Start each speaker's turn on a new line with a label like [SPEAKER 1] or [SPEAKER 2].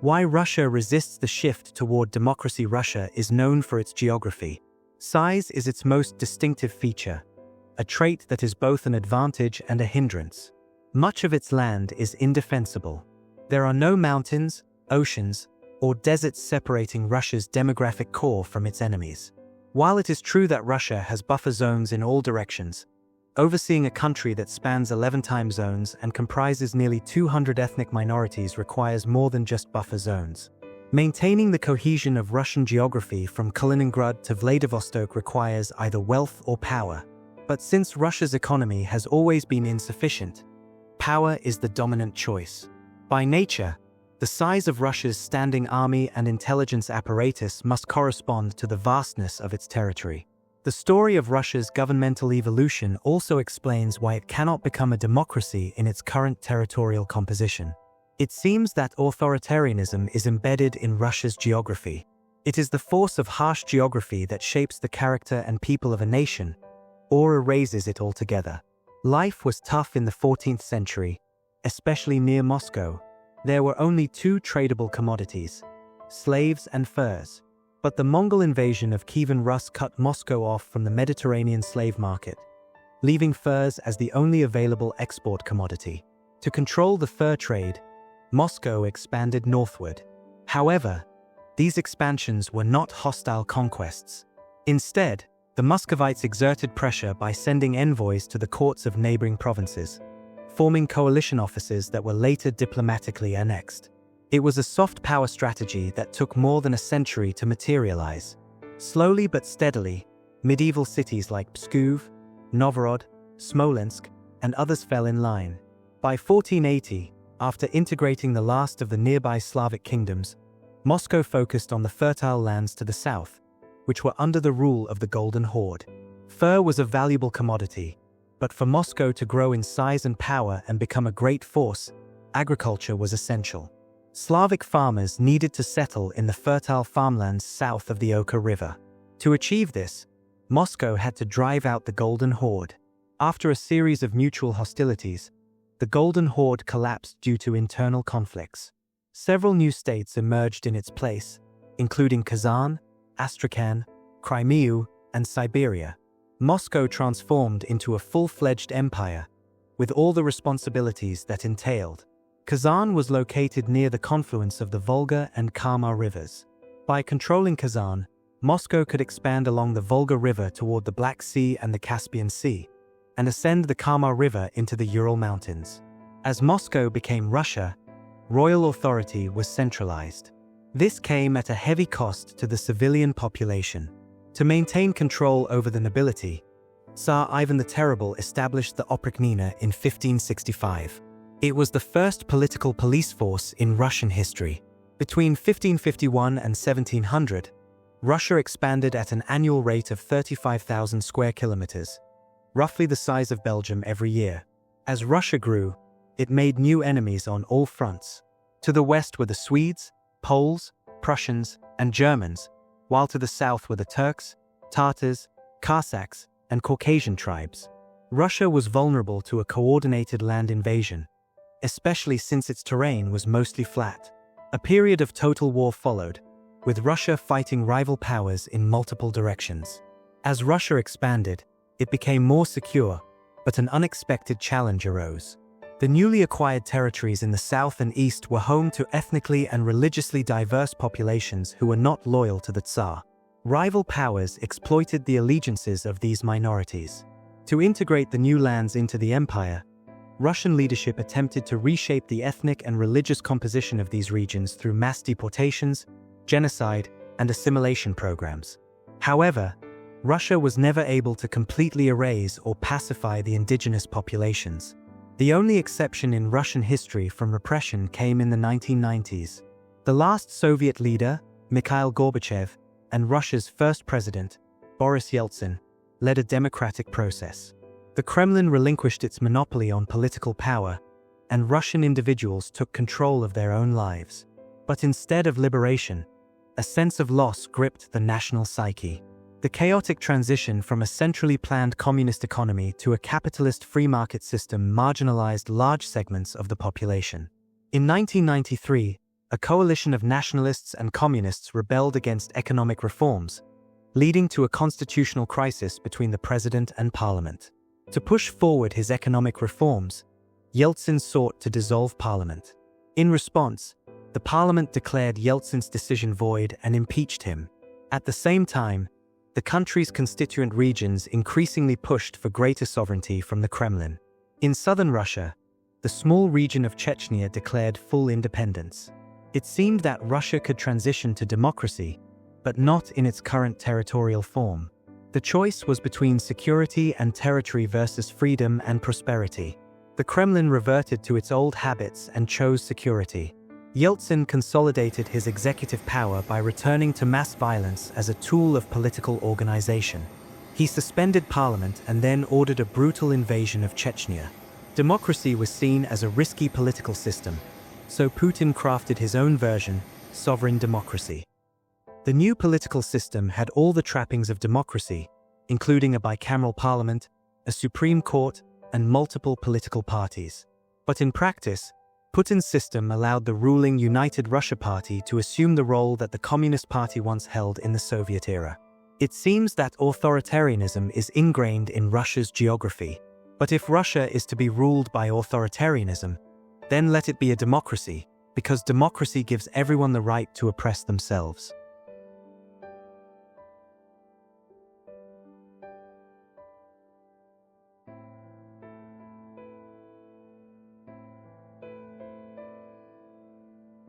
[SPEAKER 1] Why Russia resists the shift toward democracy. Russia is known for its geography. Size is its most distinctive feature, a trait that is both an advantage and a hindrance. Much of its land is indefensible. There are no mountains, oceans, or deserts separating Russia's demographic core from its enemies. While it is true that Russia has buffer zones in all directions, overseeing a country that spans 11 time zones and comprises nearly 200 ethnic minorities requires more than just buffer zones. Maintaining the cohesion of Russian geography from Kaliningrad to Vladivostok requires either wealth or power. But since Russia's economy has always been insufficient, power is the dominant choice. By nature, the size of Russia's standing army and intelligence apparatus must correspond to the vastness of its territory. The story of Russia's governmental evolution also explains why it cannot become a democracy in its current territorial composition. It seems that authoritarianism is embedded in Russia's geography. It is the force of harsh geography that shapes the character and people of a nation, or erases it altogether. Life was tough in the 14th century, especially near Moscow. There were only two tradable commodities, slaves and furs. But the Mongol invasion of Kievan Rus cut Moscow off from the Mediterranean slave market, leaving furs as the only available export commodity. To control the fur trade, Moscow expanded northward. However, these expansions were not hostile conquests. Instead, the Muscovites exerted pressure by sending envoys to the courts of neighboring provinces, forming coalition offices that were later diplomatically annexed. It was a soft power strategy that took more than a century to materialize. Slowly but steadily, medieval cities like Pskov, Novgorod, Smolensk, and others fell in line. By 1480, after integrating the last of the nearby Slavic kingdoms, Moscow focused on the fertile lands to the south, which were under the rule of the Golden Horde. Fur was a valuable commodity, but for Moscow to grow in size and power and become a great force, agriculture was essential. Slavic farmers needed to settle in the fertile farmlands south of the Oka River. To achieve this, Moscow had to drive out the Golden Horde. After a series of mutual hostilities, the Golden Horde collapsed due to internal conflicts. Several new states emerged in its place, including Kazan, Astrakhan, Crimea, and Siberia. Moscow transformed into a full-fledged empire, with all the responsibilities that entailed. Kazan was located near the confluence of the Volga and Kama rivers. By controlling Kazan, Moscow could expand along the Volga River toward the Black Sea and the Caspian Sea, and ascend the Kama River into the Ural Mountains. As Moscow became Russia, royal authority was centralized. This came at a heavy cost to the civilian population. To maintain control over the nobility, Tsar Ivan the Terrible established the Oprichnina in 1565. It was the first political police force in Russian history. Between 1551 and 1700, Russia expanded at an annual rate of 35,000 square kilometers, roughly the size of Belgium every year. As Russia grew, it made new enemies on all fronts. To the west were the Swedes, Poles, Prussians, and Germans, while to the south were the Turks, Tatars, Cossacks, and Caucasian tribes. Russia was vulnerable to a coordinated land invasion, especially since its terrain was mostly flat. A period of total war followed, with Russia fighting rival powers in multiple directions. As Russia expanded, it became more secure, but an unexpected challenge arose. The newly acquired territories in the south and east were home to ethnically and religiously diverse populations who were not loyal to the Tsar. Rival powers exploited the allegiances of these minorities. To integrate the new lands into the empire, Russian leadership attempted to reshape the ethnic and religious composition of these regions through mass deportations, genocide, and assimilation programs. However, Russia was never able to completely erase or pacify the indigenous populations. The only exception in Russian history from repression came in the 1990s. The last Soviet leader, Mikhail Gorbachev, and Russia's first president, Boris Yeltsin, led a democratic process. The Kremlin relinquished its monopoly on political power, and Russian individuals took control of their own lives. But instead of liberation, a sense of loss gripped the national psyche. The chaotic transition from a centrally planned communist economy to a capitalist free market system marginalized large segments of the population. In 1993, a coalition of nationalists and communists rebelled against economic reforms, leading to a constitutional crisis between the president and parliament. To push forward his economic reforms, Yeltsin sought to dissolve parliament. In response, the parliament declared Yeltsin's decision void and impeached him. At the same time, the country's constituent regions increasingly pushed for greater sovereignty from the Kremlin. In southern Russia, the small region of Chechnya declared full independence. It seemed that Russia could transition to democracy, but not in its current territorial form. The choice was between security and territory versus freedom and prosperity. The Kremlin reverted to its old habits and chose security. Yeltsin consolidated his executive power by returning to mass violence as a tool of political organization. He suspended parliament and then ordered a brutal invasion of Chechnya. Democracy was seen as a risky political system, so Putin crafted his own version, sovereign democracy. The new political system had all the trappings of democracy, including a bicameral parliament, a supreme court, and multiple political parties. But in practice, Putin's system allowed the ruling United Russia Party to assume the role that the Communist Party once held in the Soviet era. It seems that authoritarianism is ingrained in Russia's geography. But if Russia is to be ruled by authoritarianism, then let it be a democracy, because democracy gives everyone the right to oppress themselves.